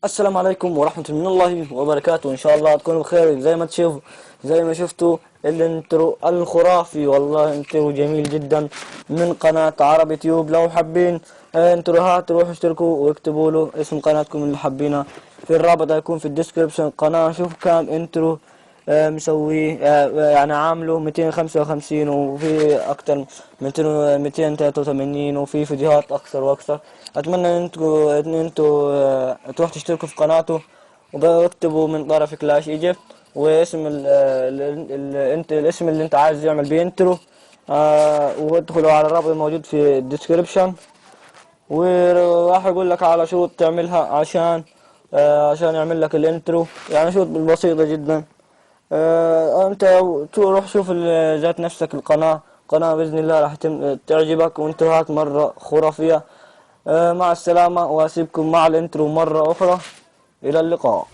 السلام عليكم ورحمة من الله وبركاته. إن شاء الله تكونوا بخير زي ما شفتوا الانترو الخرافي. والله انترو جميل جدا من قناة عربي تيوب. لو حابين انتروهات روحوا اشتركوا واكتبوا له اسم قناتكم اللي حابينها في الرابط، هيكون في الديسكريبشن. قناة شوف كام انترو مسويه، يعني عامله 255 وفي اكتر 283 وفي فيديوهات اكثر واكثر. اتمنى ان انتوا تروحوا تشتركوا في قناته واكتبوا من طرف كلاش ايجيبت واسم الاسم اللي انت عايز يعمل بيه انترو، وادخلوا على الرابط الموجود في الديسكريبشن. وراح اقول لك على شروط تعملها عشان يعمل لك الانترو، يعني شروط بسيطة جدا. انت تروح شوف ذات نفسك قناة بإذن الله راح تعجبك وانتروهات مرة خرافية. مع السلامة واسيبكم مع الانترو مرة اخرى. الى اللقاء.